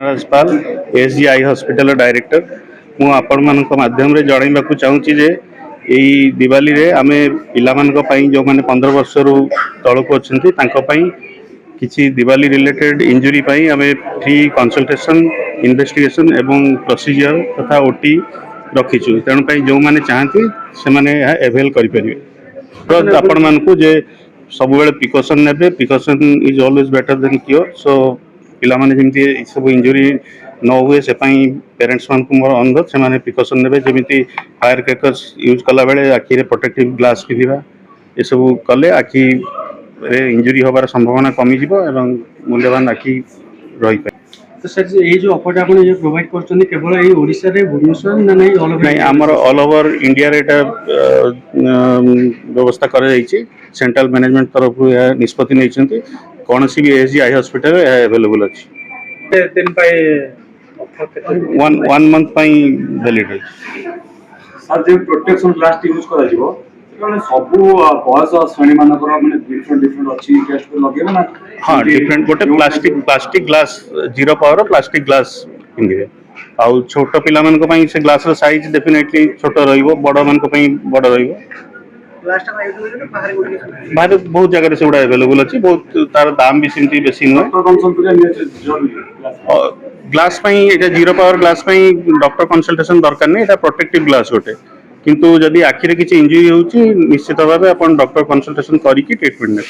Rajpal SGI hospital director मु आपण माध्यम जनवाक चाहूँगी जे यही दिवाली रे आमे पिला जो मैंने 15 वर्ष रु तलक अच्छा किसी दिवाली रिलेटेड इंजुरी आमे फ्री कंसल्टेशन इन्वेस्टिगेशन एवं प्रोसीजर तथा ओटी रखीचु तेणु जो मैंने चाहती से मैंने एवेल करें आपण मानू जे सब प्रिकॉशन ने precaution is always better than cure सो पिलाने जमी सब इंजुरी न हुए से पेरेंट्स मान मोर अनुरोध से प्रिकॉशन ने जमी फायर क्रेकर्स यूज कला बेले आखि प्रोटेक्टिव ग्लास पिंधा ये सब कले आखि इंजुरी होबार संभावना कमिज एवं मूल्यवान आखि रही पाए। तो सर ये जो ऑफर आप प्रोवाइड कर केवल ये ओडिशा रे भुवनेश्वर ना नहीं आमर ऑल ओवर इंडिया रे व्यवस्था कर सेंट्रल मैनेजमेंट तरफ निष्पत्ति नहीं कौन सी भी एसजीआई हॉस्पिटल अवेलेबल अच्छी 1 मंथ वैलिड है सर जो प्रोटेक्शन ग्लास यूज करा जीवो सब बयस श्रेणी मानकर माने डिफरेंट डिफरेंट अच्छी टेस्ट लगेबो ना। हाँ डिफरेंट गोटे plastic glass 0 power plastic glass पिंधे आउ छोट पिला मान को से ग्लास रो साइज डेफिनेटली छोट रहिबो बड़ मान को बड़ रहिबो बाहर बहुत जगह से गुड़ा अवेलेबल अच्छी बहुत तार दाम भी सेमती बेसी नुहे ग्लास ये 0 पावर ग्लास डॉक्टर कंसल्टेशन दरकार नहीं प्रोटेक्टिव ग्लास गोटे किंतु जदि आखिरे किसी इंजुरी होची निश्चित भाव आप डॉक्टर कंसल्टेशन करी ट्रीटमेंट ने।